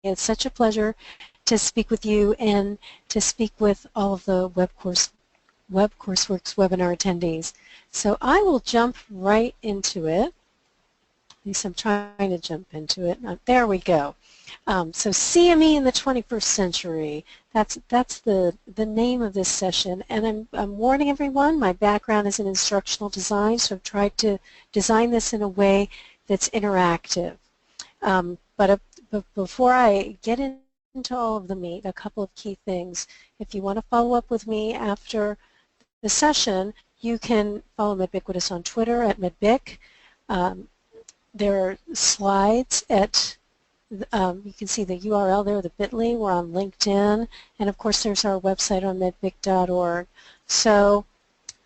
It's such a pleasure to speak with you and to speak with all of the WebCourseWorks webinar attendees. So I will jump right into it. At least I'm trying to jump into it. There we go. So CME in the 21st century, that's the name of this session. And I'm warning everyone, my background is in instructional design, so I've tried to design this in a way that's interactive. But before I get into all of the meat, a couple of key things. If you want to follow up with me after the session, you can follow MedBiquitous on Twitter at MedBic. There are slides at, you can see the URL there, the bit.ly. We're on LinkedIn. And of course, there's our website on medbic.org. So,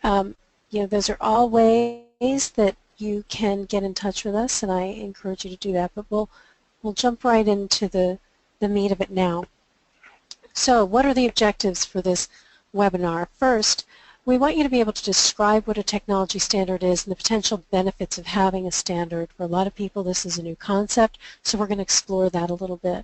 those are all ways that you can get in touch with us, and I encourage you to do that. But we'll jump right into the meat of it now. So what are the objectives for this webinar? First, we want you to be able to describe what a technology standard is and the potential benefits of having a standard. For a lot of people, this is a new concept, so we're going to explore that a little bit.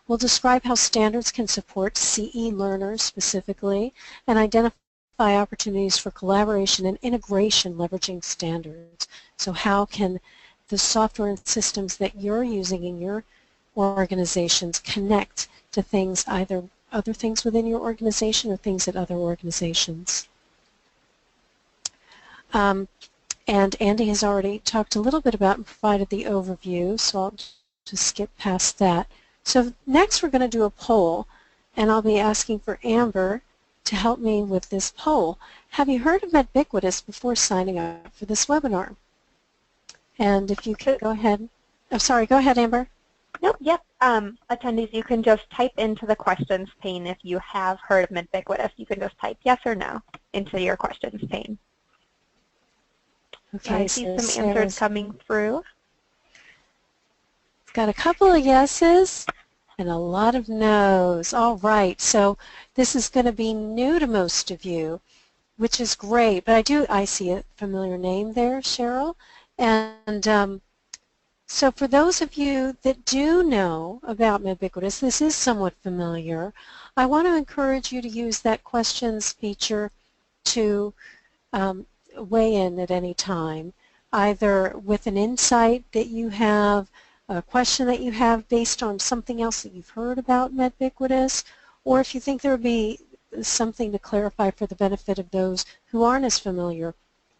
We'll describe how standards can support CE learners specifically and identify opportunities for collaboration and integration leveraging standards. So how can the software and systems that you're using in your organizations connect to things, either other things within your organization or things at other organizations? And Andy has already talked a little bit about and provided the overview, so I'll just skip past that. So next we're going to do a poll, and I'll be asking for Amber to help me with this poll. Have you heard of MedBiquitous before signing up for this webinar? And if you could go ahead. I'm sorry, go ahead, Amber. Nope, yep. Attendees, you can just type into the questions pane if you have heard of MedBiquitous. You can just type yes or no into your questions pane. Okay, I see some answers coming through. Got a couple of yeses and a lot of no's. All right, so this is going to be new to most of you, which is great. But I see a familiar name there, Cheryl. And so for those of you that do know about MedBiquitous, this is somewhat familiar. I want to encourage you to use that questions feature to weigh in at any time, either with an insight that you have, a question that you have based on something else that you've heard about MedBiquitous, or if you think there would be something to clarify for the benefit of those who aren't as familiar,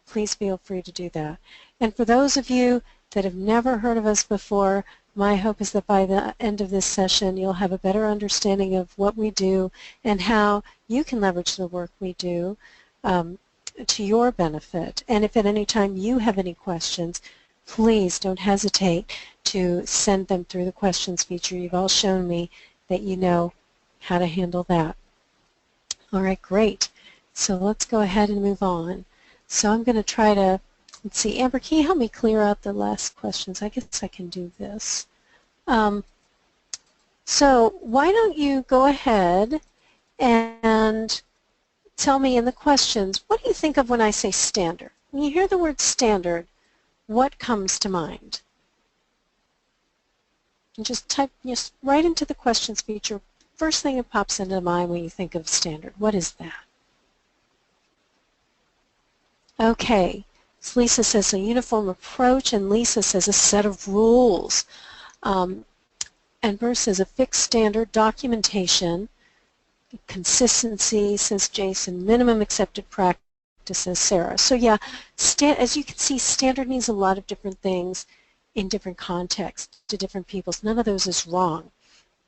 please feel free to do that. And for those of you that have never heard of us before, my hope is that by the end of this session you'll have a better understanding of what we do and how you can leverage the work we do to your benefit. And if at any time you have any questions, please don't hesitate to send them through the questions feature. You've all shown me that you know how to handle that. All right, great. So let's go ahead and move on. So I'm going to try to, let's see, Amber, can you help me clear out the last questions? I guess I can do this. So why don't you go ahead and tell me in the questions, what do you think of when I say standard? When you hear the word standard, what comes to mind? And just type right into the questions feature, first thing that pops into mind when you think of standard. What is that? Okay, so Lisa says a uniform approach, and Lisa says a set of rules. And Bruce says a fixed standard, documentation, consistency, says Jason, minimum accepted practice, says Sarah. So yeah, as you can see, standard means a lot of different things in different contexts to different people. None of those is wrong.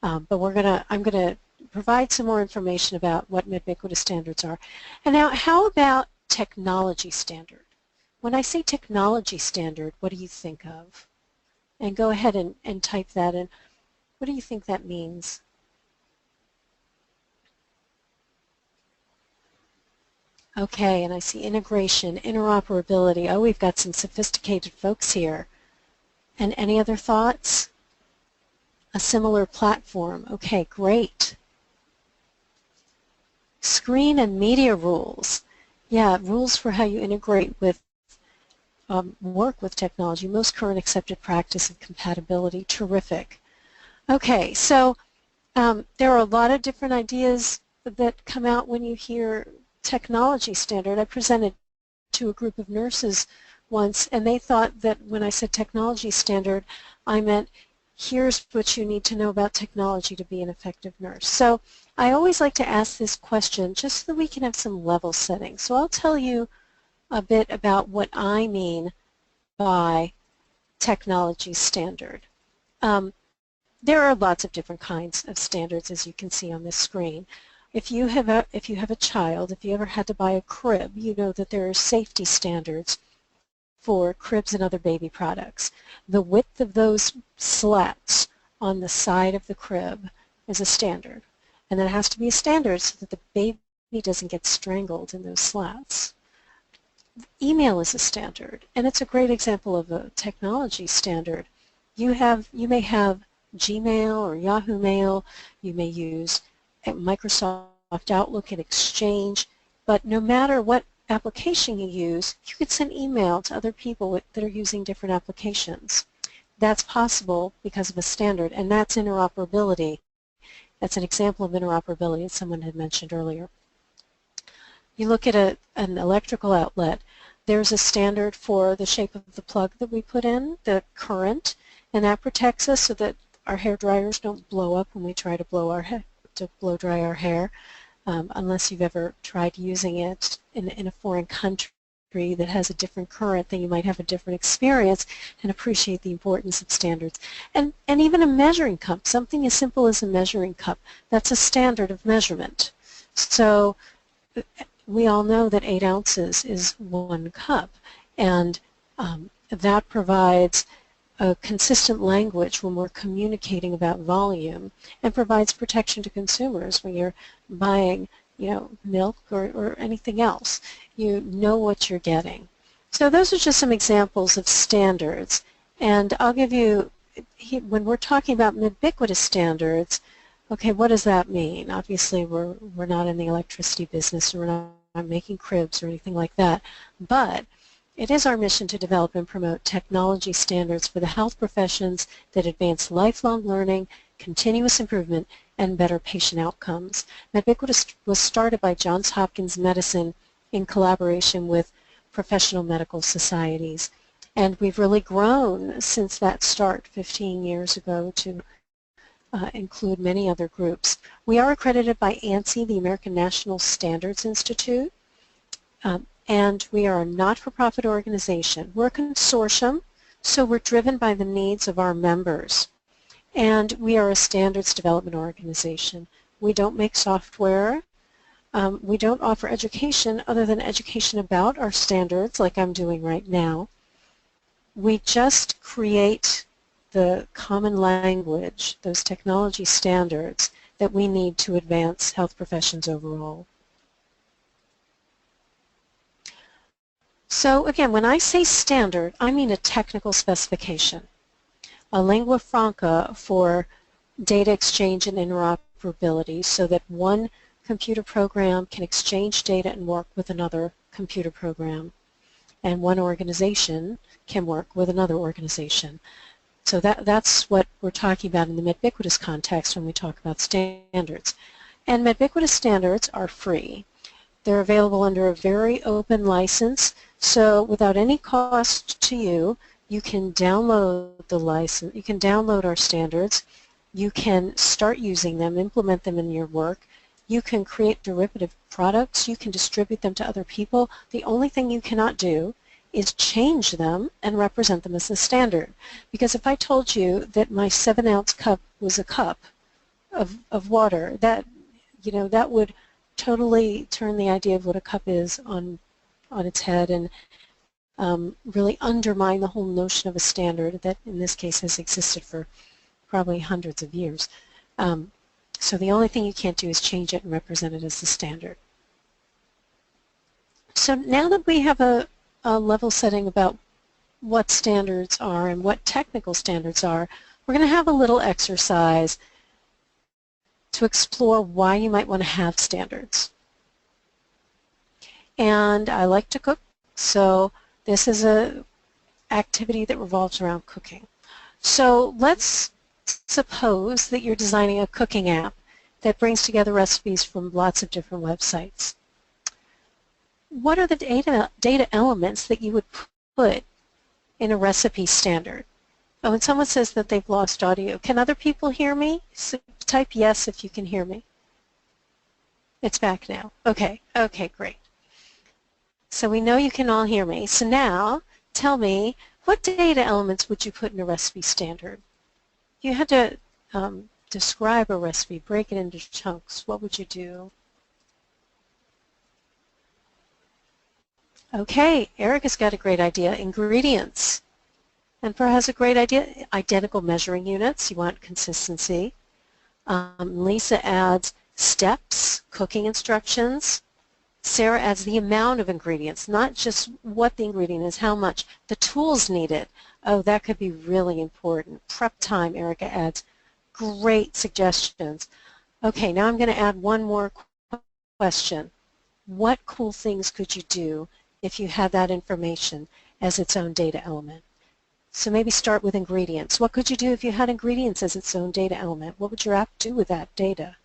But I'm gonna provide some more information about what MedBiquitous standards are. And now, how about technology standard? When I say technology standard, what do you think of? And go ahead and type that in. What do you think that means? Okay, and I see integration, interoperability. Oh, we've got some sophisticated folks here. And any other thoughts? A similar platform. Okay, great. Screen and media rules. Yeah, rules for how you integrate with, work with technology. Most current accepted practice and compatibility. Terrific. Okay, so there are a lot of different ideas that come out when you hear technology standard. I presented to a group of nurses once, and they thought that when I said technology standard, I meant here's what you need to know about technology to be an effective nurse. So I always like to ask this question just so that we can have some level setting. So I'll tell you a bit about what I mean by technology standard. There are lots of different kinds of standards, as you can see on this screen. If you have a child, if you ever had to buy a crib, you know that there are safety standards for cribs and other baby products. The width of those slats on the side of the crib is a standard, and it has to be a standard so that the baby doesn't get strangled in those slats. Email is a standard, and it's a great example of a technology standard. You may have Gmail or Yahoo Mail, you may use Microsoft Outlook and Exchange, but no matter what application you use, you could send email to other people that are using different applications. That's possible because of a standard, and that's interoperability. That's an example of interoperability that someone had mentioned earlier. You look at an electrical outlet, there's a standard for the shape of the plug that we put in, the current, and that protects us so that our hair dryers don't blow up when we try to blow dry our hair, unless you've ever tried using it in a foreign country that has a different current, then you might have a different experience and appreciate the importance of standards. And even a measuring cup, something as simple as a measuring cup, that's a standard of measurement. So we all know that 8 ounces is 1 cup, and that provides a consistent language when we're communicating about volume, and provides protection to consumers when you're buying, milk or anything else. You know what you're getting. So those are just some examples of standards, and I'll give you, when we're talking about MedBiquitous standards, okay, what does that mean? Obviously, we're not in the electricity business, or we're not making cribs or anything like that, but it is our mission to develop and promote technology standards for the health professions that advance lifelong learning, continuous improvement, and better patient outcomes. MedBiquitous was started by Johns Hopkins Medicine in collaboration with professional medical societies, and we've really grown since that start 15 years ago to include many other groups. We are accredited by ANSI, the American National Standards Institute, and we are a not-for-profit organization. We're a consortium, so we're driven by the needs of our members. And we are a standards development organization. We don't make software. We don't offer education other than education about our standards, like I'm doing right now. We just create the common language, those technology standards that we need to advance health professions overall. So again, when I say standard, I mean a technical specification, a lingua franca for data exchange and interoperability, so that one computer program can exchange data and work with another computer program, and one organization can work with another organization. So that's what we're talking about in the MedBiquitous context when we talk about standards. And MedBiquitous standards are free. They're available under a very open license, so without any cost to you, you can download the license, you can download our standards, you can start using them, implement them in your work, you can create derivative products, you can distribute them to other people. The only thing you cannot do is change them and represent them as a standard. Because if I told you that my 7-ounce cup was a cup of water, that would totally turn the idea of what a cup is on its head, and really undermine the whole notion of a standard that in this case has existed for probably hundreds of years. So the only thing you can't do is change it and represent it as the standard. So now that we have a level setting about what standards are and what technical standards are, we're going to have a little exercise to explore why you might want to have standards. And I like to cook, so this is an activity that revolves around cooking. So let's suppose that you're designing a cooking app that brings together recipes from lots of different websites. What are the data elements that you would put in a recipe standard? Oh, and someone says that they've lost audio. Can other people hear me? So type yes if you can hear me. It's back now. Okay, great. So we know you can all hear me. So now tell me, what data elements would you put in a recipe standard? If you had to describe a recipe, break it into chunks, what would you do? Okay, Erica's got a great idea. Ingredients. And Fur has a great idea. Identical measuring units. You want consistency. Lisa adds steps, cooking instructions. Sarah adds the amount of ingredients, not just what the ingredient is, how much. The tools needed. Oh, that could be really important. Prep time, Erica adds. Great suggestions. Okay, now I'm going to add one more question. What cool things could you do if you had that information as its own data element? So maybe start with ingredients. What could you do if you had ingredients as its own data element? What would your app do with that data?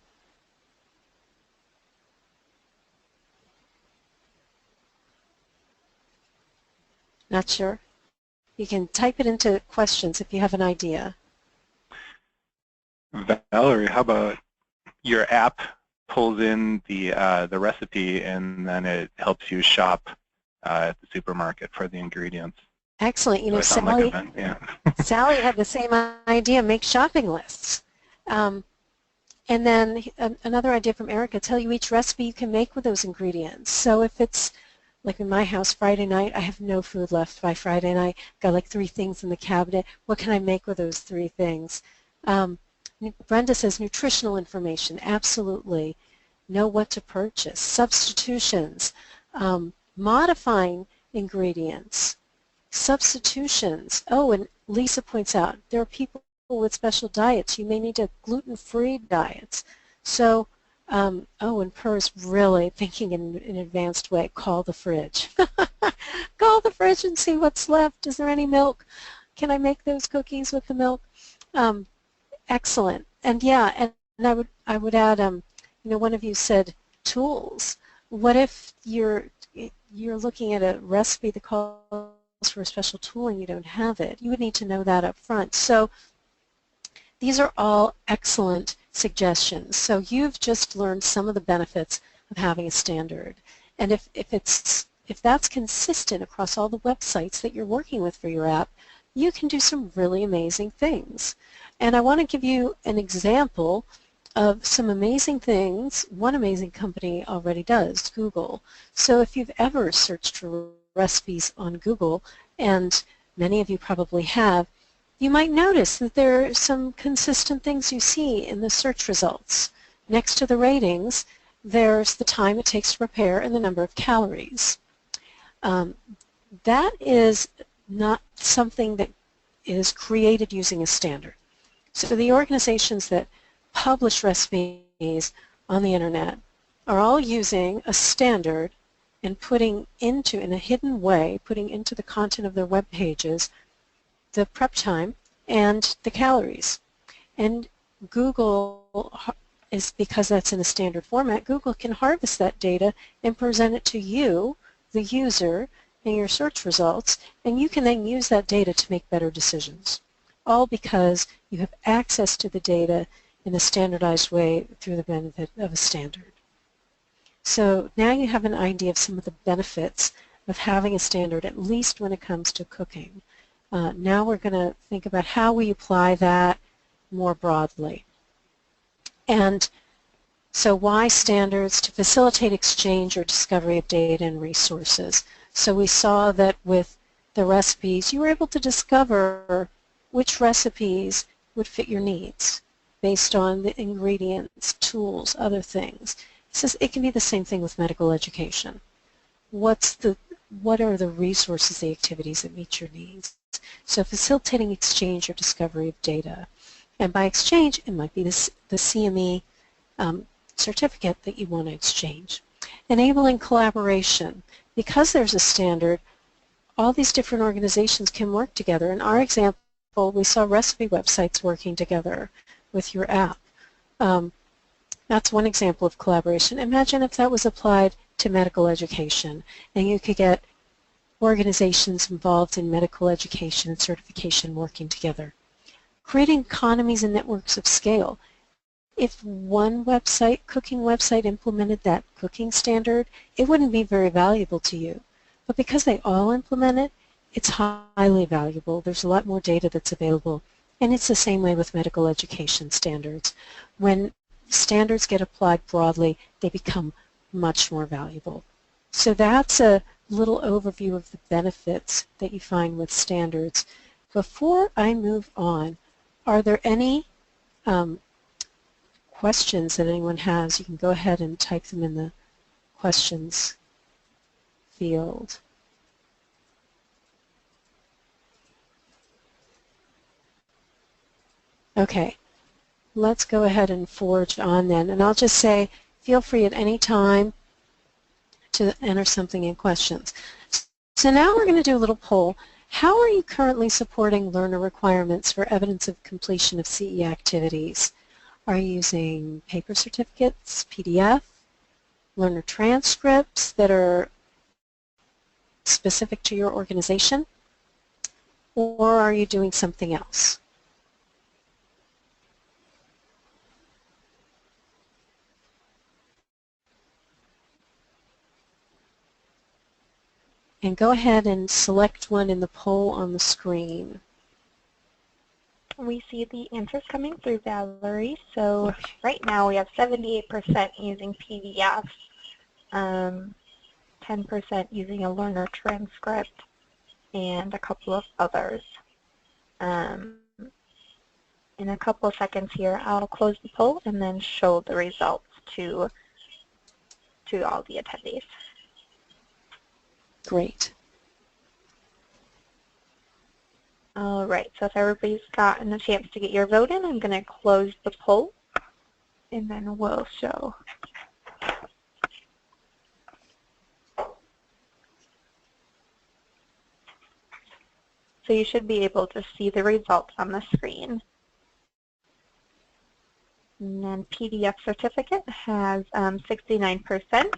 Not sure? You can type it into questions if you have an idea. Valerie, how about your app pulls in the recipe and then it helps you shop at the supermarket for the ingredients? Excellent. You know, Sally, Sally had the same idea, make shopping lists. And then another idea from Erica, tell you each recipe you can make with those ingredients. So if it's, like in my house, Friday night, I have no food left by Friday night, got like 3 things in the cabinet, what can I make with those 3 things? Brenda says nutritional information, absolutely. Know what to purchase. Substitutions, modifying ingredients. Substitutions. Oh, and Lisa points out there are people with special diets. You may need a gluten-free diets. So, oh, and Per's really thinking in an advanced way. Call the fridge. Call the fridge and see what's left. Is there any milk? Can I make those cookies with the milk? Excellent. And yeah, and I would add, you know, one of you said tools. What if you're looking at a recipe that calls for a special tool and you don't have it? You would need to know that up front. So these are all excellent suggestions. So you've just learned some of the benefits of having a standard. And if that's consistent across all the websites that you're working with for your app, you can do some really amazing things. And I want to give you an example of some amazing things one amazing company already does, Google. So if you've ever searched for recipes on Google, and many of you probably have, you might notice that there are some consistent things you see in the search results. Next to the ratings, there's the time it takes to prepare and the number of calories. That is not something that is created using a standard. So the organizations that publish recipes on the internet are all using a standard and putting into, in a hidden way, putting into the content of their web pages the prep time and the calories. And Google is, because that's in a standard format, Google can harvest that data and present it to you, the user, in your search results, and you can then use that data to make better decisions. All because you have access to the data in a standardized way through the benefit of a standard. So now you have an idea of some of the benefits of having a standard, at least when it comes to cooking. Now we're going to think about how we apply that more broadly. And so why standards? To facilitate exchange or discovery of data and resources. So we saw that with the recipes, you were able to discover which recipes would fit your needs based on the ingredients, tools, other things. It says it can be the same thing with medical education. What are the resources, the activities that meet your needs? So facilitating exchange or discovery of data. And by exchange, it might be the CME certificate that you want to exchange. Enabling collaboration. Because there's a standard, all these different organizations can work together. In our example, we saw recipe websites working together with your app. That's one example of collaboration. Imagine if that was applied to medical education and you could get organizations involved in medical education and certification working together. Creating economies and networks of scale. If one website, cooking website, implemented that cooking standard, it wouldn't be very valuable to you. But because they all implement it, it's highly valuable. There's a lot more data that's available. And it's the same way with medical education standards. When standards get applied broadly, they become much more valuable. So that's a little overview of the benefits that you find with standards. Before I move on, are there any questions that anyone has? You can go ahead and type them in the questions field. Okay, let's go ahead and forge on then. And I'll just say, feel free at any time to enter something in questions. So now we're going to do a little poll. How are you currently supporting learner requirements for evidence of completion of CE activities? Are you using paper certificates, PDF, learner transcripts that are specific to your organization? Or are you doing something else? And go ahead and select one in the poll on the screen. We see the answers coming through, Valerie. So right now we have 78% using PDFs, 10% using a learner transcript, and a couple of others. In a couple of seconds here, I'll close the poll and then show the results to all the attendees. Great. All right, so if everybody's gotten a chance to get your vote in, I'm going to close the poll, and then we'll show. So you should be able to see the results on the screen. And then PDF certificate has 69%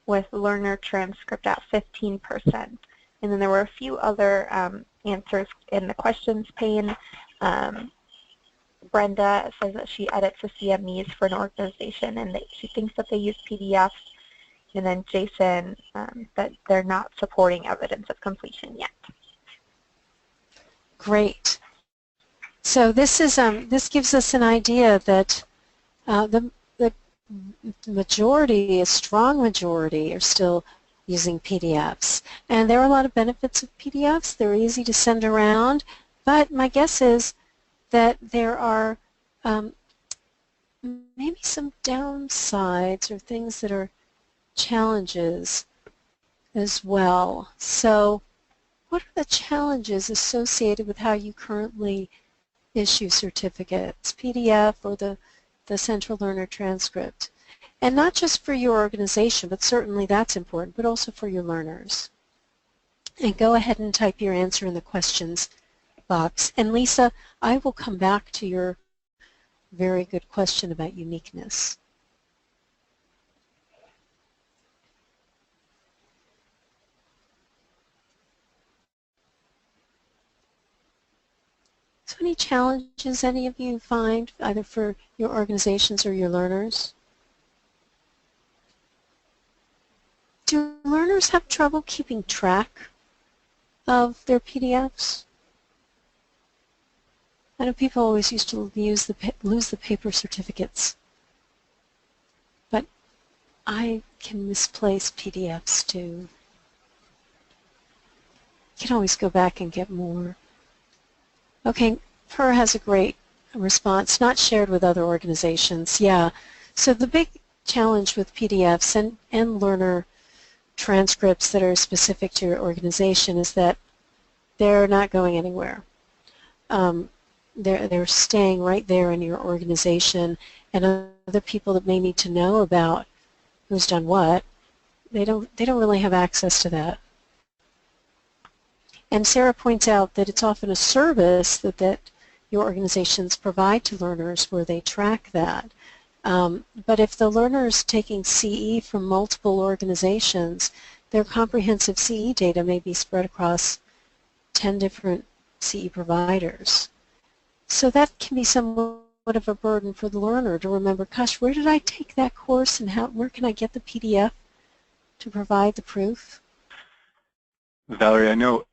with learner transcript at 15%. And then there were a few other answers in the questions pane. Brenda says that she edits the CMEs for an organization and that she thinks that they use PDFs. And then Jason, that they're not supporting evidence of completion yet. Great. So this is this gives us an idea that the majority, a strong majority, are still using PDFs. And there are a lot of benefits of PDFs. They're easy to send around, but my guess is that there are maybe some downsides or things that are challenges as well. So what are the challenges associated with how you currently issue certificates, PDF or the Central Learner Transcript? And not just for your organization, but certainly that's important, but also for your learners. And go ahead and type your answer in the questions box. And Lisa, I will come back to your very good question about uniqueness. So any challenges any of you find, either for your organizations or your learners? Do learners have trouble keeping track of their PDFs? I know people always used to lose the paper certificates, but I can misplace PDFs too. You can always go back and get more. Okay, PER has a great response, not shared with other organizations. Yeah, so the big challenge with PDFs and learner transcripts that are specific to your organization is that they're not going anywhere. They're staying right there in your organization, and other people that may need to know about who's done what, they don't really have access to that. And Sarah points out that it's often a service that your organizations provide to learners where they track that. But if the learner is taking CE from multiple organizations, their comprehensive CE data may be spread across 10 different CE providers. So that can be somewhat of a burden for the learner to remember, gosh, where did I take that course and where can I get the PDF to provide the proof? Valerie, I know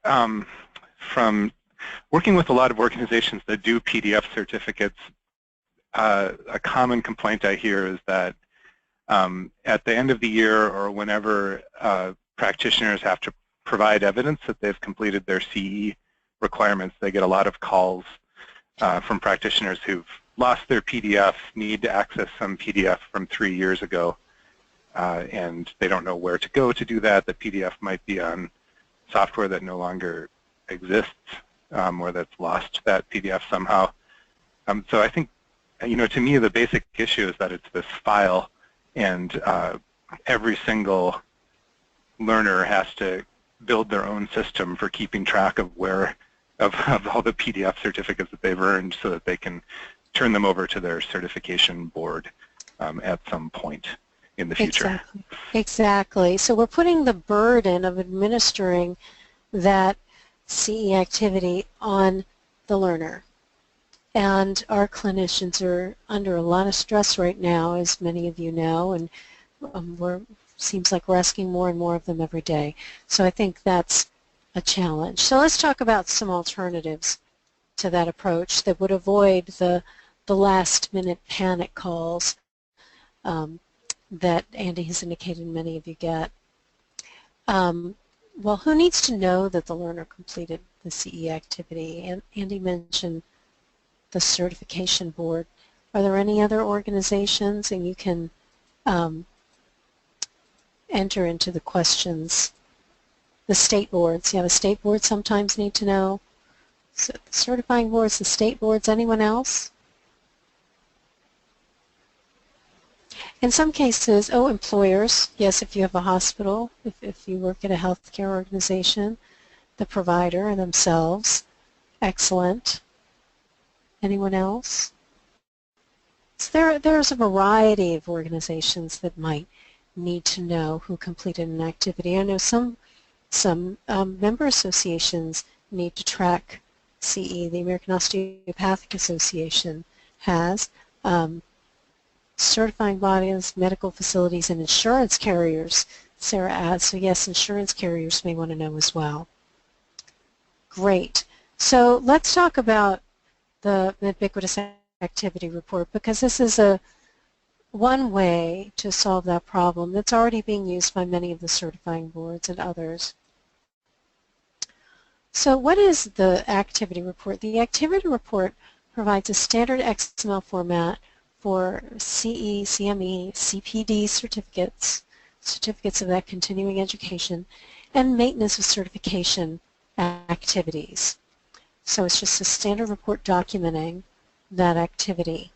from working with a lot of organizations that do PDF certificates, a common complaint I hear is that at the end of the year or whenever practitioners have to provide evidence that they've completed their CE requirements, they get a lot of calls from practitioners who've lost their PDF, need to access some PDF from 3 years ago, and they don't know where to go to do that. The PDF might be on software that no longer exists or that's lost that PDF somehow. So I think, to me, the basic issue is that it's this file, and every single learner has to build their own system for keeping track of of all the PDF certificates that they've earned so that they can turn them over to their certification board at some point in the future. Exactly. So we're putting the burden of administering that CE activity on the learner. And our clinicians are under a lot of stress right now, as many of you know, and seems like we're asking more and more of them every day. So I think that's a challenge. So let's talk about some alternatives to that approach that would avoid the last-minute panic calls that Andy has indicated many of you get. Well, who needs to know that the learner completed the CE activity? And Andy mentioned the certification board. Are there any other organizations? And you can enter into the questions. The state boards. Yeah, the state boards sometimes need to know. So the certifying boards, the state boards, anyone else? In some cases, employers. Yes, if you have a hospital, if you work at a healthcare organization, the provider themselves. Excellent. Anyone else? So there's a variety of organizations that might need to know who completed an activity. I know some member associations need to track CE. The American Osteopathic Association has. Certifying bodies, medical facilities, and insurance carriers, Sarah adds. So yes, insurance carriers may want to know as well. Great. So let's talk about the MedBiquitous Activity Report, because this is one way to solve that problem that's already being used by many of the certifying boards and others. So what is the Activity Report? The Activity Report provides a standard XML format for CE, CME, CPD certificates of that continuing education, and maintenance of certification activities. So it's just a standard report documenting that activity.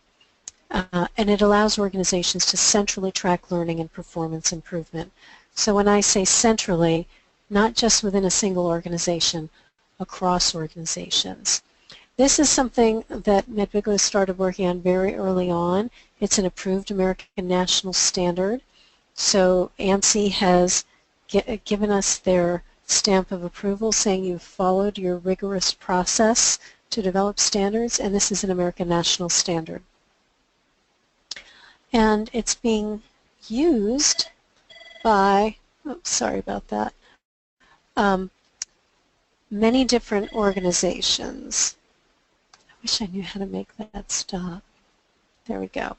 And it allows organizations to centrally track learning and performance improvement. So when I say centrally, not just within a single organization, across organizations. This is something that MedBiquitous started working on very early on. It's an approved American national standard. So ANSI has given us their stamp of approval saying you've followed your rigorous process to develop standards, and this is an American national standard. And it's being used by, sorry about that, many different organizations. I wish I knew how to make that stop. There we go.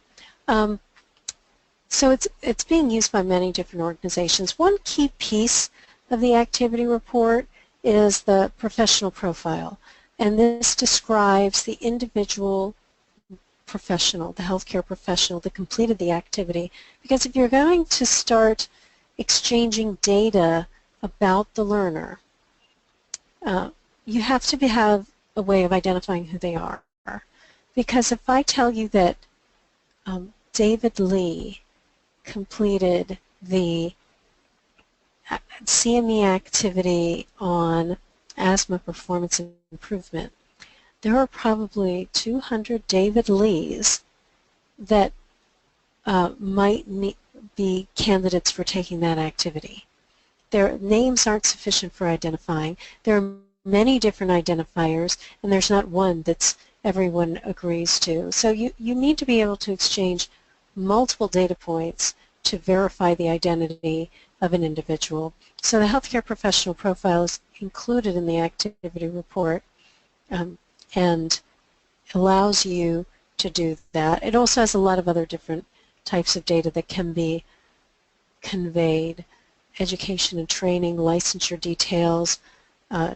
So it's being used by many different organizations. One key piece of the activity report is the professional profile, and this describes the individual professional, the healthcare professional that completed the activity, because if you're going to start exchanging data about the learner, you have to have a way of identifying who they are. Because if I tell you that David Lee completed the CME activity on asthma performance improvement, there are probably 200 David Lees that might be candidates for taking that activity. Their names aren't sufficient for identifying. There are many different identifiers, and there's not one that's everyone agrees to. So you need to be able to exchange multiple data points to verify the identity of an individual. So the healthcare professional profile is included in the activity report and allows you to do that. It also has a lot of other different types of data that can be conveyed: education and training, licensure details,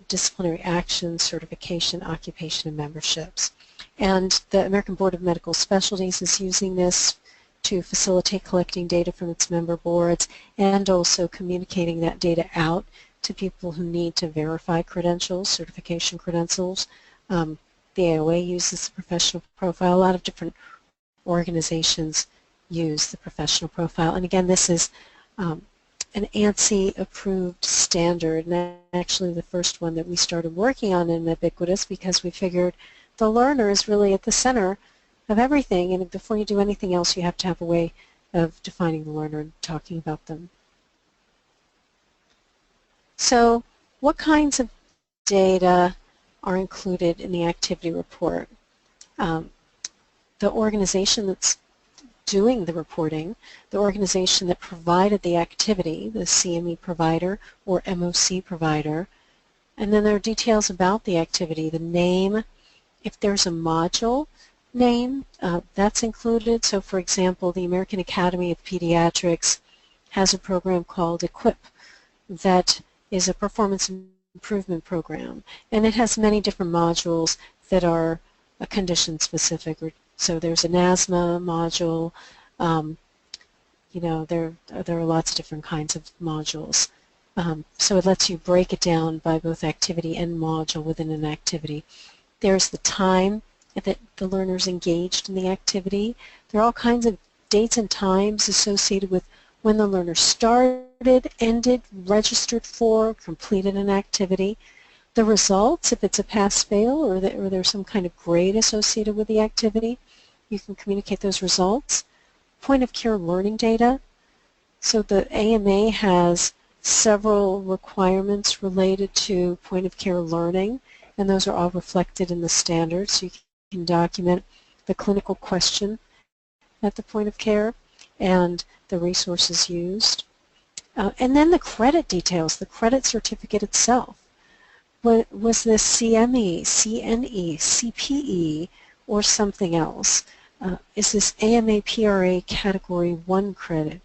disciplinary actions, certification, occupation, and memberships. And the American Board of Medical Specialties is using this to facilitate collecting data from its member boards and also communicating that data out to people who need to verify credentials, certification credentials. The AOA uses the professional profile. A lot of different organizations use the professional profile. And again, this is an ANSI-approved standard, and actually the first one that we started working on in MedBiquitous because we figured the learner is really at the center of everything, and before you do anything else, you have to have a way of defining the learner and talking about them. So what kinds of data are included in the activity report? The organization that's doing the reporting, the organization that provided the activity, the CME provider or MOC provider, and then there are details about the activity, the name, if there's a module name, that's included. So for example, the American Academy of Pediatrics has a program called EQUIP that is a performance improvement program, and it has many different modules that are condition specific. So there's an asthma module. You know, there are lots of different kinds of modules. So it lets you break it down by both activity and module within an activity. There's the time that the learner's engaged in the activity. There are all kinds of dates and times associated with when the learner started, ended, registered for, completed an activity. The results, if it's a pass-fail or there's some kind of grade associated with the activity, you can communicate those results. Point-of-care learning data. So the AMA has several requirements related to point-of-care learning, and those are all reflected in the standards. So you can document the clinical question at the point of care and the resources used. And then the credit details, the credit certificate itself. Was this CME, CNE, CPE, or something else? Is this AMA PRA Category 1 credit,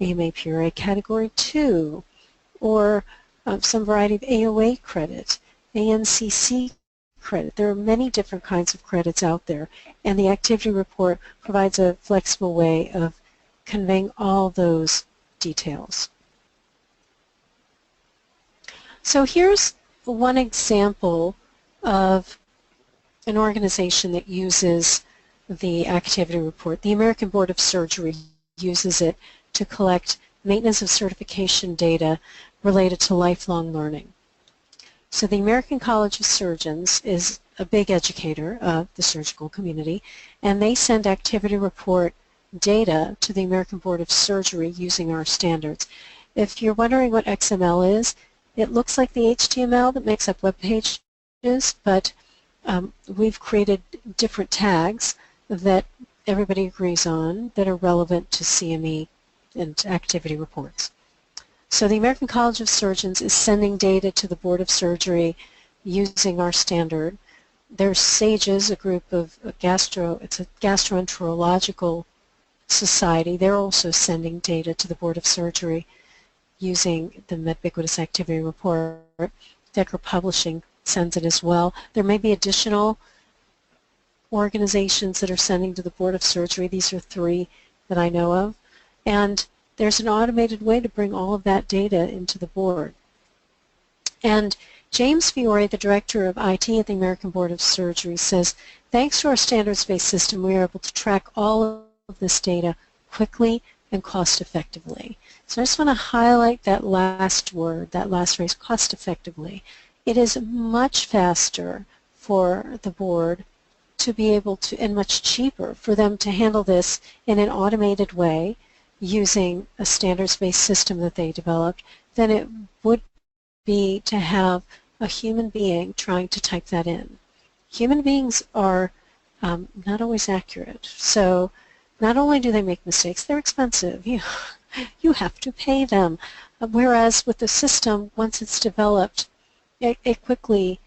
AMA PRA Category 2, or some variety of AOA credit, ANCC credit? There are many different kinds of credits out there, and the activity report provides a flexible way of conveying all those details. So here's one example of an organization that uses the activity report. The American Board of Surgery uses it to collect maintenance of certification data related to lifelong learning. So the American College of Surgeons is a big educator of the surgical community, and they send activity report data to the American Board of Surgery using our standards. If you're wondering what XML is, it looks like the HTML that makes up web pages, but we've created different tags that everybody agrees on that are relevant to CME and activity reports. So the American College of Surgeons is sending data to the Board of Surgery using our standard. There's SAGES, a group of it's a gastroenterological society. They're also sending data to the Board of Surgery using the MedBiquitous Activity Report. Decker Publishing sends it as well. There may be additional organizations that are sending to the Board of Surgery. These are 3 that I know of. And there's an automated way to bring all of that data into the board. And James Fiore, the Director of IT at the American Board of Surgery, says, thanks to our standards-based system, we are able to track all of this data quickly and cost-effectively. So I just want to highlight that last word, that last phrase, cost-effectively. it is much faster for the board to be able to, and much cheaper for them to handle this in an automated way using a standards-based system that they developed than it would be to have a human being trying to type that in. Human beings are not always accurate. So not only do they make mistakes, they're expensive. You have to pay them. Whereas with the system, once it's developed, it quickly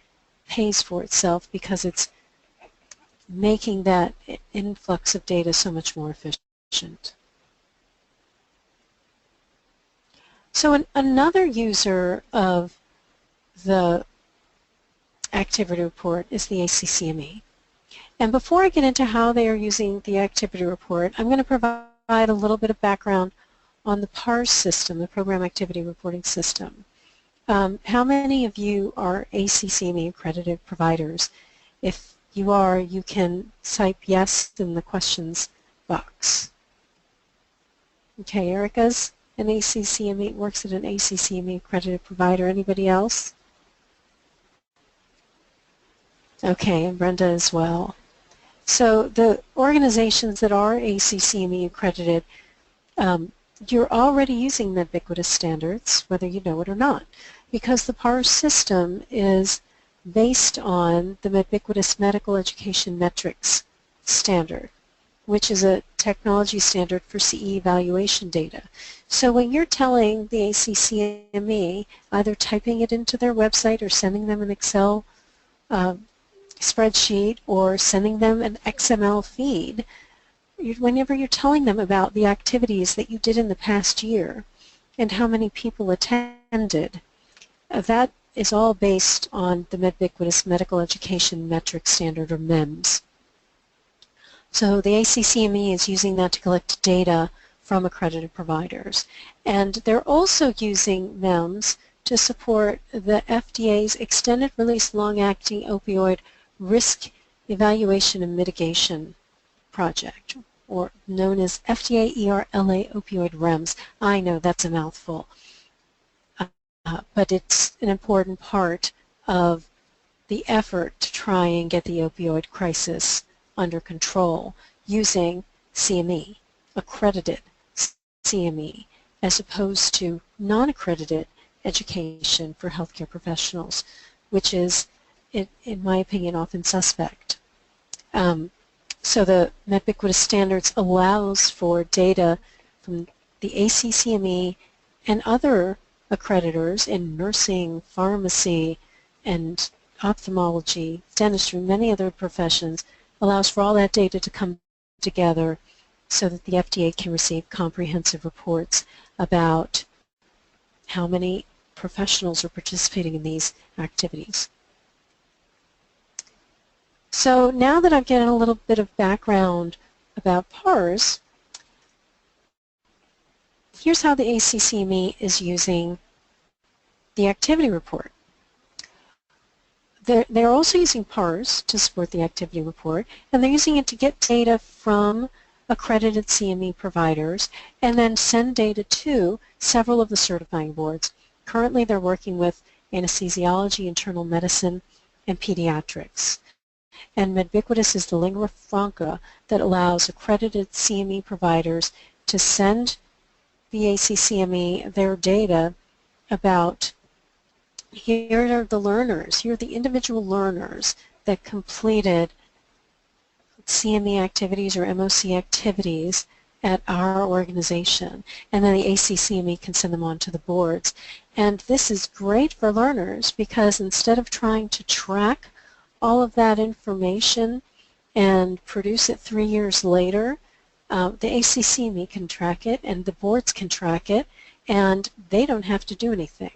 pays for itself because it's making that influx of data so much more efficient. So another user of the activity report is the ACCME. And before I get into how they are using the activity report, I'm going to provide a little bit of background on the PARS system, the Program Activity Reporting System. How many of you are ACCME accredited providers? If you are, you can type yes in the questions box. Okay, Erica's an ACCME, works at an ACCME accredited provider. Anybody else? Okay, and Brenda as well. So the organizations that are ACCME accredited, you're already using MedBiquitous standards, whether you know it or not, because the PARS system is based on the MedBiquitous Medical Education Metrics standard, which is a technology standard for CE evaluation data. So when you're telling the ACCME, either typing it into their website or sending them an Excel spreadsheet or sending them an XML feed, whenever you're telling them about the activities that you did in the past year and how many people attended, that is all based on the MedBiquitous Medical Education Metrics Standard, or MEMS. So the ACCME is using that to collect data from accredited providers. And they're also using MEMS to support the FDA's Extended Release Long-Acting Opioid Risk Evaluation and Mitigation Project, or known as FDA ERLA Opioid REMS. I know that's a mouthful, but it's an important part of the effort to try and get the opioid crisis under control using CME, accredited CME, as opposed to non-accredited education for healthcare professionals, which is, in my opinion, often suspect. So the MedBiquitous standards allows for data from the ACCME and other accreditors in nursing, pharmacy, and ophthalmology, dentistry, many other professions, allows for all that data to come together so that the FDA can receive comprehensive reports about how many professionals are participating in these activities. So now that I've given a little bit of background about PARS, here's how the ACCME is using the activity report. They're also using PARS to support the activity report, and they're using it to get data from accredited CME providers and then send data to several of the certifying boards. Currently, they're working with anesthesiology, internal medicine, and pediatrics. And MedBiquitous is the lingua franca that allows accredited CME providers to send the ACCME their data about, here are the learners, here are the individual learners that completed CME activities or MOC activities at our organization, and then the ACCME can send them on to the boards. And this is great for learners because instead of trying to track all of that information and produce it 3 years later, the ACCME can track it and the boards can track it, and they don't have to do anything.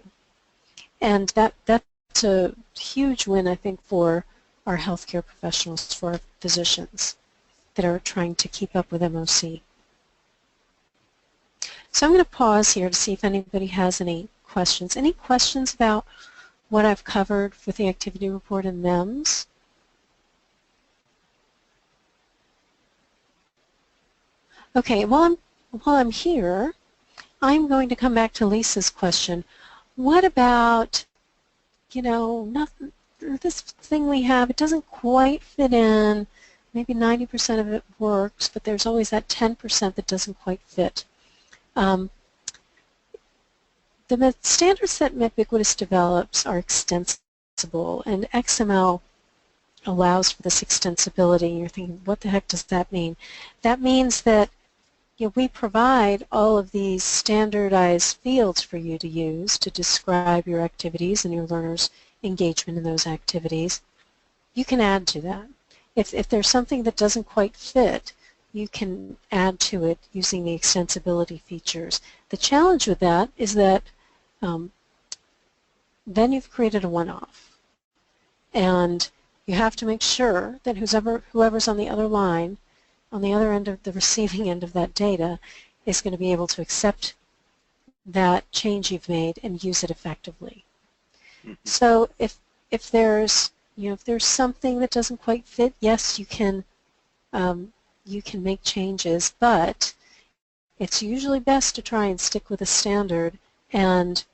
And that's a huge win, I think, for our healthcare professionals, for our physicians that are trying to keep up with MOC. So I'm going to pause here to see if anybody has any questions. Any questions about what I've covered with the activity report and MEMS? Okay, while I'm here, I'm going to come back to Lisa's question. What about you know, nothing, this thing we have, it doesn't quite fit in. Maybe 90% of it works, but there's always that 10% that doesn't quite fit. The standards that MedBiquitous develops are extensible, and XML allows for this extensibility. You're thinking, what the heck does that mean? That means that we provide all of these standardized fields for you to use to describe your activities and your learners' engagement in those activities. You can add to that. If there's something that doesn't quite fit, you can add to it using the extensibility features. The challenge with that is that then you've created a one-off. And you have to make sure that whoever's on the other line, on the other end of the receiving end of that data, is going to be able to accept that change you've made and use it effectively. Mm-hmm. So if there's something that doesn't quite fit, yes, you can make changes, but it's usually best to try and stick with a standard and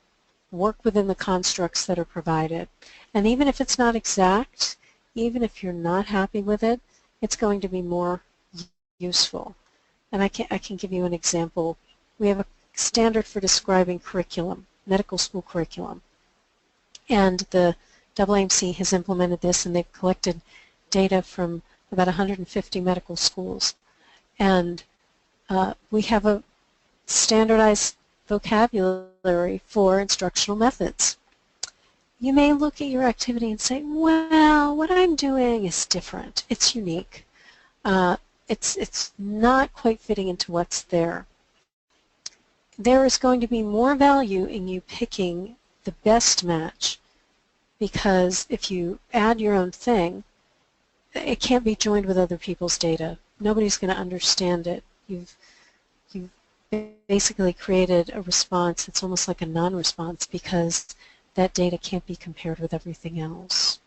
work within the constructs that are provided. And even if it's not exact, even if you're not happy with it, it's going to be more useful. And I can give you an example. We have a standard for describing curriculum, medical school curriculum. And the AAMC has implemented this, and they've collected data from about 150 medical schools. And we have a standardized vocabulary for instructional methods. You may look at your activity and say, well, what I'm doing is different. It's unique. It's not quite fitting into what's there. There is going to be more value in you picking the best match, because if you add your own thing, it can't be joined with other people's data. Nobody's going to understand it. You've basically created a response that's almost like a non-response, because that data can't be compared with everything else.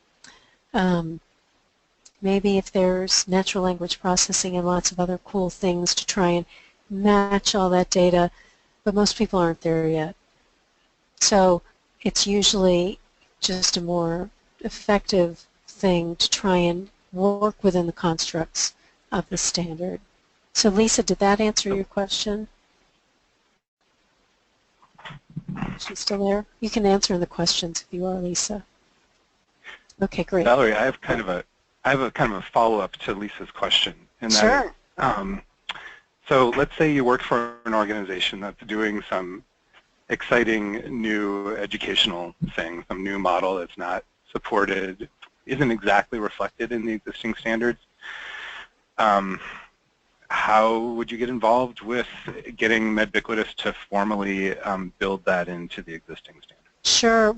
Maybe if there's natural language processing and lots of other cool things to try and match all that data, but most people aren't there yet. So it's usually just a more effective thing to try and work within the constructs of the standard. So Lisa, did that answer your question? She's still there? You can answer the questions if you are, Lisa. Okay, great. Valerie, I have kind of a follow-up to Lisa's question. And sure. So let's say you work for an organization that's doing some exciting new educational thing, some new model that's not supported, isn't exactly reflected in the existing standards. How would you get involved with getting MedBiquitous to formally build that into the existing standard? Sure.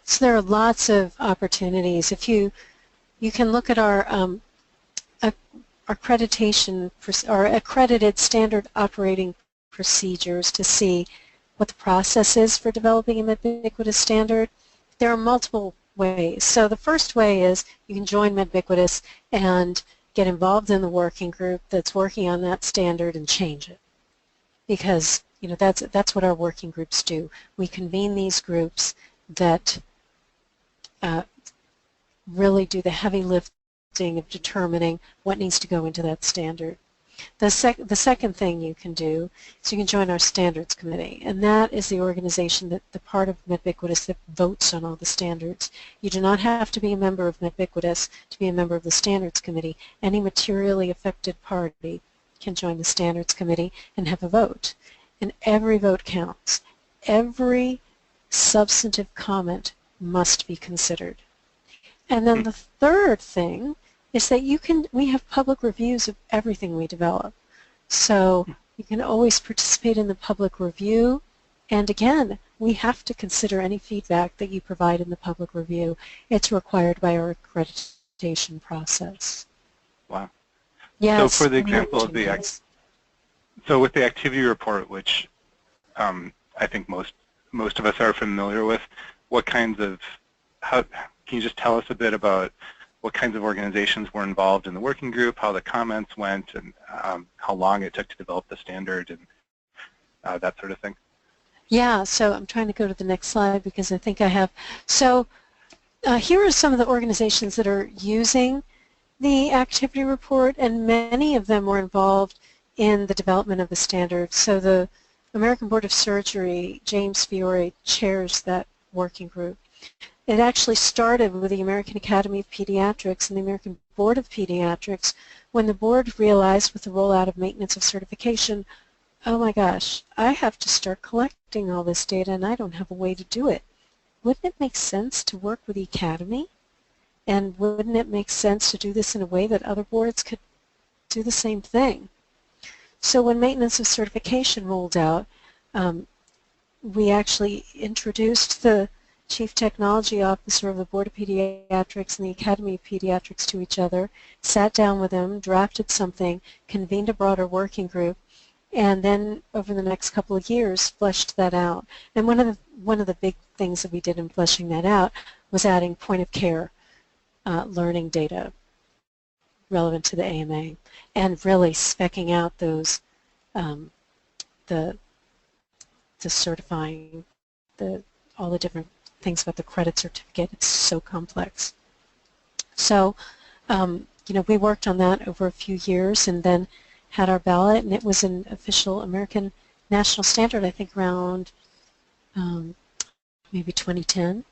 So there are lots of opportunities. If you can look at our accreditation or accredited standard operating procedures to see what the process is for developing a MedBiquitous standard. There are multiple ways. So the first way is you can join MedBiquitous and get involved in the working group that's working on that standard and change it, because that's what our working groups do. We convene these groups that really do the heavy lifting of determining what needs to go into that standard. The second thing you can do is you can join our standards committee, and that is the organization, the part of MedBiquitous that votes on all the standards. You do not have to be a member of MedBiquitous to be a member of the standards committee. Any materially affected party can join the standards committee and have a vote, and every vote counts. Every substantive comment must be considered. And then the third thing is that we have public reviews of everything we develop. So you can always participate in the public review, and again, we have to consider any feedback that you provide in the public review. It's required by our accreditation process. Wow. Yes. So for the example of so with the activity report, which I think most of us are familiar with, can you just tell us a bit about what kinds of organizations were involved in the working group, how the comments went, and how long it took to develop the standard, and that sort of thing? Yeah, so I'm trying to go to the next slide because I think I have. So here are some of the organizations that are using the activity report, and many of them were involved in the development of the standard. So the American Board of Surgery, James Fiore chairs that working group. It actually started with the American Academy of Pediatrics and the American Board of Pediatrics when the board realized with the rollout of maintenance of certification, oh my gosh, I have to start collecting all this data and I don't have a way to do it. Wouldn't it make sense to work with the Academy? And wouldn't it make sense to do this in a way that other boards could do the same thing? So when maintenance of certification rolled out, we actually introduced the Chief Technology Officer of the Board of Pediatrics and the Academy of Pediatrics to each other, sat down with them, drafted something, convened a broader working group, and then over the next couple of years fleshed that out. And one of the big things that we did in fleshing that out was adding point-of-care learning data relevant to the AMA, and really specking out those the certifying, all the different things about the credit certificate. It's so complex. So we worked on that over a few years and then had our ballot, and it was an official American national standard, I think around maybe 2010.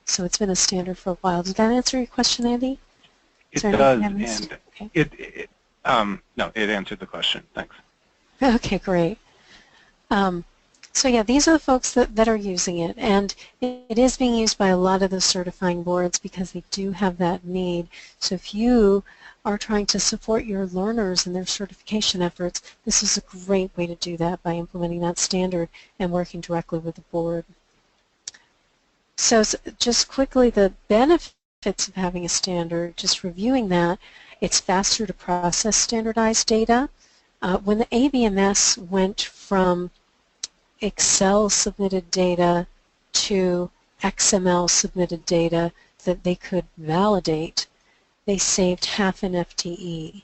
So it's been a standard for a while. Did that answer your question, Andy? It does, and okay. No, it answered the question. Thanks. Okay, great. So yeah, these are the folks that are using it, and it is being used by a lot of the certifying boards because they do have that need. So if you are trying to support your learners in their certification efforts, this is a great way to do that by implementing that standard and working directly with the board. So just quickly, the benefits of having a standard, just reviewing that, it's faster to process standardized data. When the ABMS went from Excel submitted data to XML submitted data that they could validate, they saved half an FTE.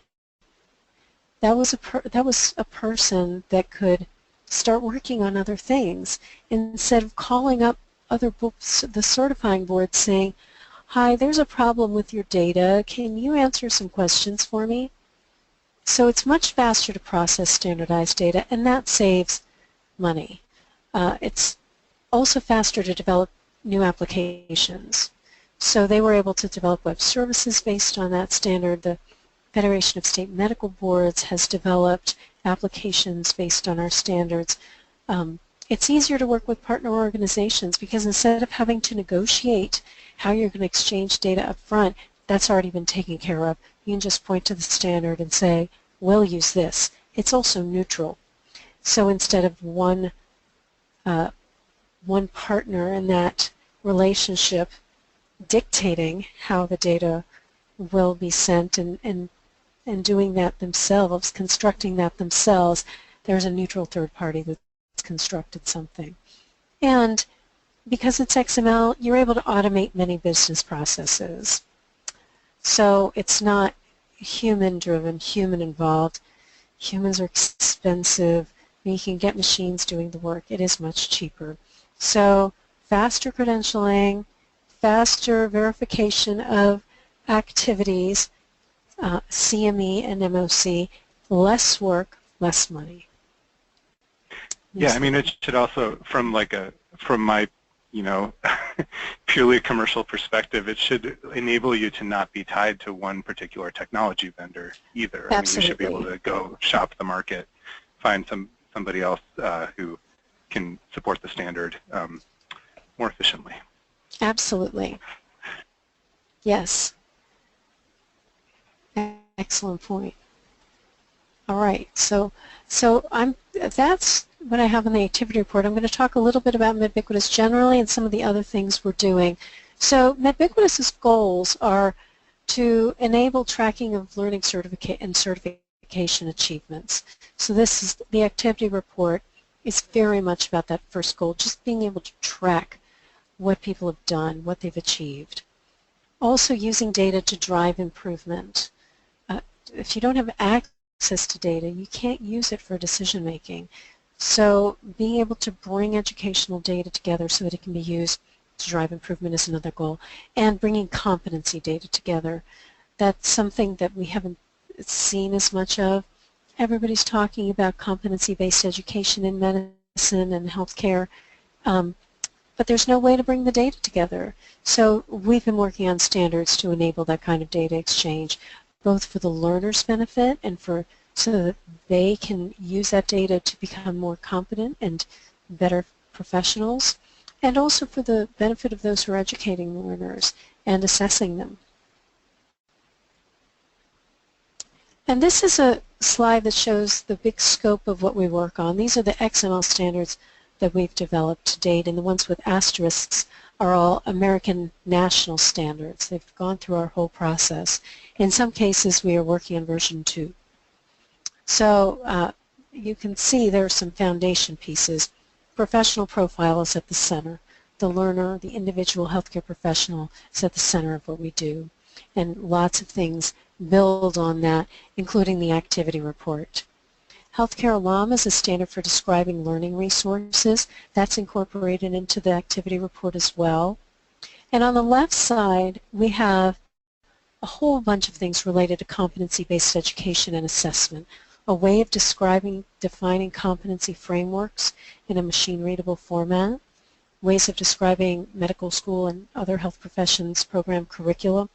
That was a person that could start working on other things instead of calling up other books, the certifying board, saying, hi, there's a problem with your data. Can you answer some questions for me? So it's much faster to process standardized data, and that saves money. It's also faster to develop new applications. So they were able to develop web services based on that standard. The Federation of State Medical Boards has developed applications based on our standards. It's easier to work with partner organizations because instead of having to negotiate how you're going to exchange data up front, that's already been taken care of. You can just point to the standard and say, we'll use this. It's also neutral. So instead of one partner in that relationship dictating how the data will be sent and doing that themselves, constructing that themselves, there's a neutral third party that's constructed something. And because it's XML, you're able to automate many business processes. So it's not human-driven, human-involved. Humans are expensive. You can get machines doing the work. It is much cheaper. So faster credentialing, faster verification of activities, CME and MOC, less work, less money. Yeah, I mean, it should also, from my, purely commercial perspective, it should enable you to not be tied to one particular technology vendor either. Absolutely. I mean, you should be able to go shop the market, find somebody else who can support the standard more efficiently. Absolutely. Yes. Excellent point. All right, so that's what I have in the activity report. I'm going to talk a little bit about MedBiquitous generally and some of the other things we're doing. So MedBiquitous's goals are to enable tracking of learning certification achievements. So this is the activity report is very much about that first goal, just being able to track what people have done, what they've achieved. Also using data to drive improvement. If you don't have access to data, you can't use it for decision making. So being able to bring educational data together so that it can be used to drive improvement is another goal, and bringing competency data together. That's something that we haven't seen as much of. Everybody's talking about competency-based education in medicine and healthcare, but there's no way to bring the data together. So we've been working on standards to enable that kind of data exchange, both for the learner's benefit and so that they can use that data to become more competent and better professionals, and also for the benefit of those who are educating learners and assessing them. And this is a slide that shows the big scope of what we work on. These are the XML standards that we've developed to date, and the ones with asterisks are all American national standards. They've gone through our whole process. In some cases, we are working on version 2. So you can see there are some foundation pieces. Professional profile is at the center. The learner, the individual healthcare professional, is at the center of what we do. And lots of things build on that, including the activity report. Healthcare alum is a standard for describing learning resources. That's incorporated into the activity report as well. And on the left side, we have a whole bunch of things related to competency-based education and assessment, a way of defining competency frameworks in a machine-readable format, ways of describing medical school and other health professions program curricula,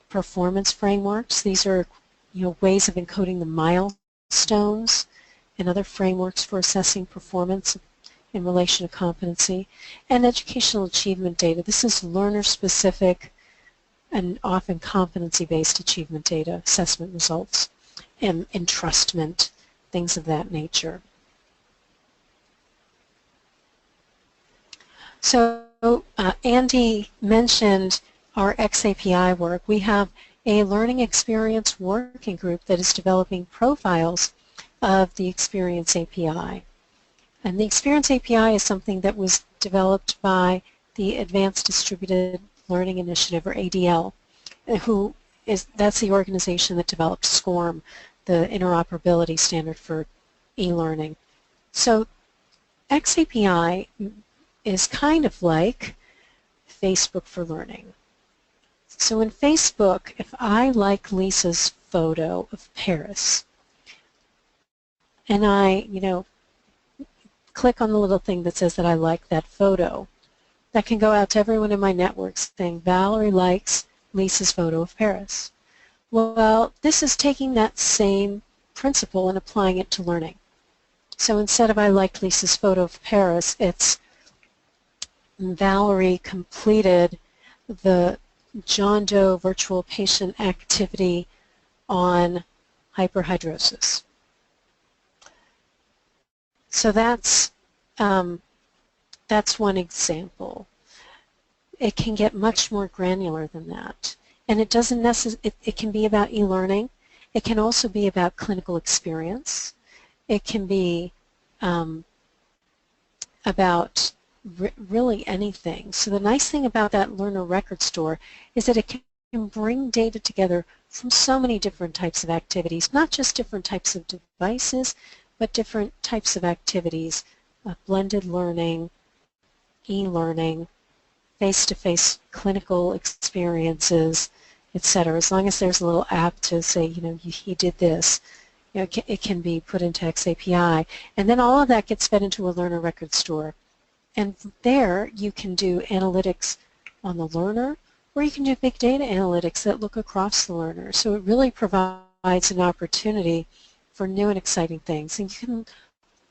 performance frameworks. These are ways of encoding the milestones and other frameworks for assessing performance in relation to competency, and educational achievement data. This is learner-specific and often competency-based achievement data, assessment results, and entrustment, things of that nature. So Andy mentioned our XAPI work. We have a learning experience working group that is developing profiles of the Experience API. And the Experience API is something that was developed by the Advanced Distributed Learning Initiative, or ADL, that's the organization that developed SCORM, the interoperability standard for e-learning. So XAPI is kind of like Facebook for learning. So in Facebook, if I like Lisa's photo of Paris, and I, click on the little thing that says that I like that photo, that can go out to everyone in my network saying, Valerie likes Lisa's photo of Paris. Well, this is taking that same principle and applying it to learning. So instead of I liked Lisa's photo of Paris, it's Valerie completed the John Doe virtual patient activity on hyperhidrosis. So that's one example. It can get much more granular than that. And it doesn't necessarily, it can be about e-learning. It can also be about clinical experience. It can be about really anything. So the nice thing about that learner record store is that it can bring data together from so many different types of activities, not just different types of devices, but different types of activities, blended learning, e-learning, face-to-face clinical experiences, etc. As long as there's a little app to say, he did this, it can be put into XAPI. And then all of that gets fed into a learner record store. And there you can do analytics on the learner, or you can do big data analytics that look across the learner. So it really provides an opportunity for new and exciting things. And you can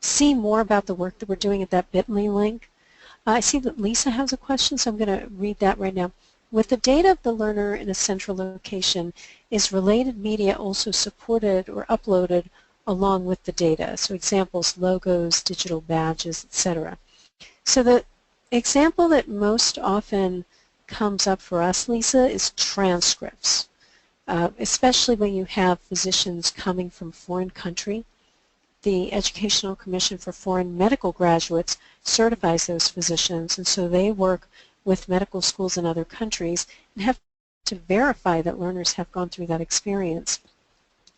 see more about the work that we're doing at that bit.ly link. I see that Lisa has a question, so I'm going to read that right now. With the data of the learner in a central location, is related media also supported or uploaded along with the data? So examples, logos, digital badges, etc. So the example that most often comes up for us, Lisa, is transcripts, especially when you have physicians coming from foreign country. The Educational Commission for Foreign Medical Graduates certifies those physicians, and so they work with medical schools in other countries and have to verify that learners have gone through that experience.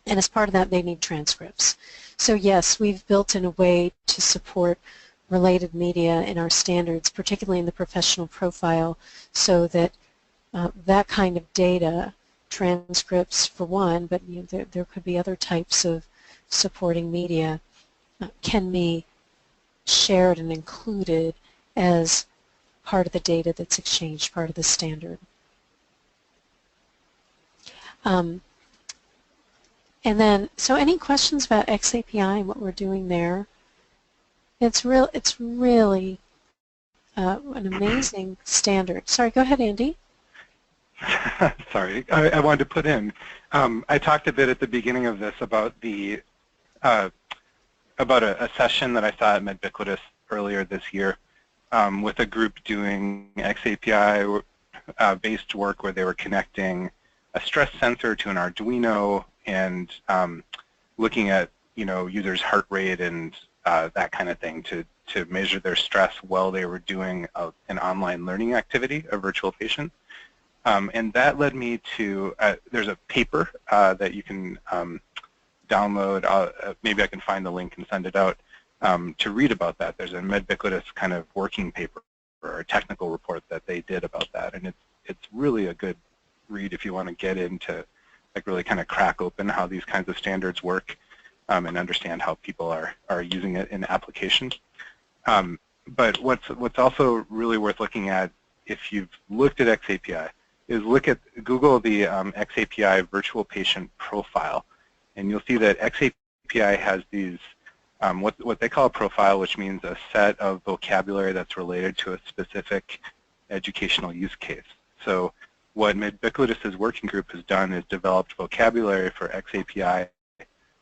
And as part of that, they need transcripts. So yes, we've built in a way to support related media in our standards, particularly in the professional profile, so that that kind of data, transcripts for one, but there could be other types of supporting media, can be shared and included as part of the data that's exchanged, part of the standard. And then, so any questions about XAPI and what we're doing there? It's really an amazing standard. Sorry, go ahead, Andy. Sorry, I wanted to put in. I talked a bit at the beginning of this about the about a session that I saw at MedBiquitous earlier this year with a group doing XAPI-based work where they were connecting a stress sensor to an Arduino and looking at users' heart rate and that kind of thing to measure their stress while they were doing an online learning activity, a virtual patient. And that led me to, there's a paper that you can download. Maybe I can find the link and send it out to read about that. There's a MedBiquitous kind of working paper or a technical report that they did about that. And it's really a good read if you want to get into, like, really kind of crack open how these kinds of standards work and understand how people are using it in applications. But what's also really worth looking at, if you've looked at XAPI, is Google the XAPI virtual patient profile, and you'll see that XAPI has these what they call a profile, which means a set of vocabulary that's related to a specific educational use case. So what MedBiquitous' working group has done is developed vocabulary for XAPI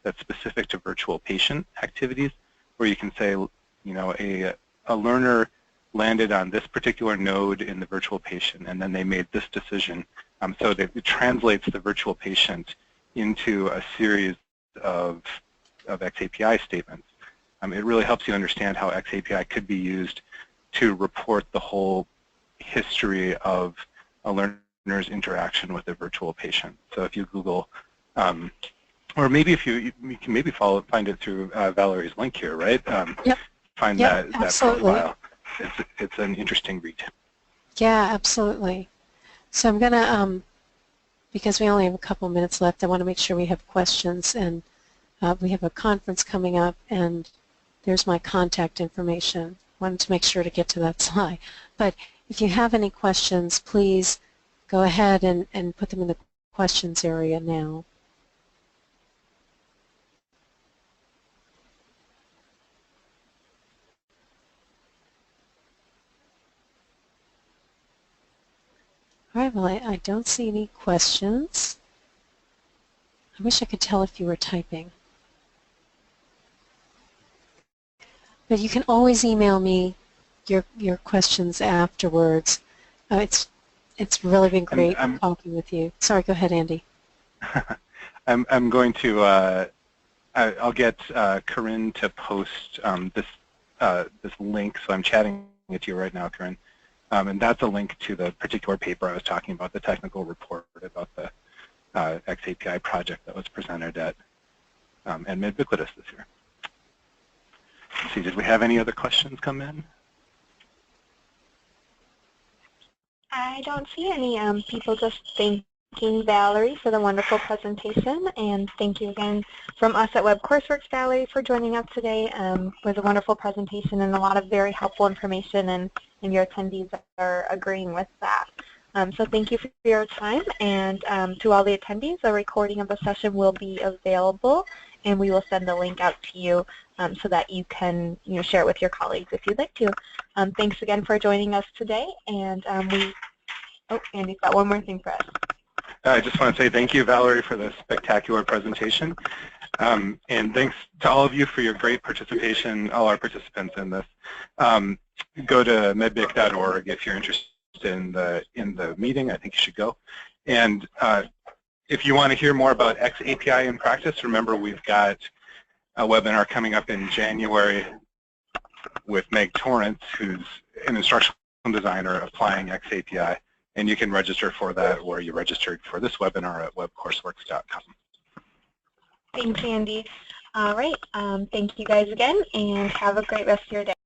that's specific to virtual patient activities, where you can say, a learner landed on this particular node in the virtual patient, and then they made this decision. So it translates the virtual patient into a series of XAPI statements. It really helps you understand how XAPI could be used to report the whole history of a learner's interaction with a virtual patient. So if you Google, or maybe if you can maybe find it through Valerie's link here, right? Yep. Find Yep, that absolutely. profile. It's an interesting read. Yeah, absolutely. So I'm going to, because we only have a couple minutes left, I want to make sure we have questions, and we have a conference coming up, and there's my contact information. Wanted to make sure to get to that slide. But if you have any questions, please go ahead and put them in the questions area now. All right, well, I don't see any questions. I wish I could tell if you were typing. But you can always email me your questions afterwards. It's really been great talking with you. Sorry, go ahead, Andy. I'm going to I'll get Corinne to post this link. So I'm chatting with you right now, Corinne. And that's a link to the particular paper I was talking about, the technical report about the XAPI project that was presented at MedBiquitous this year. Let's see, did we have any other questions come in? I don't see any. People just thanking Valerie for the wonderful presentation, and thank you again from us at WebCourseWorks, Valerie, for joining us today. It was a wonderful presentation and a lot of very helpful information, and your attendees are agreeing with that. So thank you for your time, and to all the attendees, a recording of the session will be available, and we will send the link out to you so that you can share it with your colleagues if you'd like to. Thanks again for joining us today, and Andy's got one more thing for us. I just want to say thank you, Valerie, for the spectacular presentation. And thanks to all of you for your great participation, all our participants in this. Go to medbic.org if you're interested in the meeting. I think you should go. And if you want to hear more about XAPI in practice, remember we've got a webinar coming up in January with Meg Torrance, who's an instructional designer applying XAPI. And you can register for that, or you registered for this webinar at webcourseworks.com. Thanks, Andy. All right. Thank you guys again, and have a great rest of your day.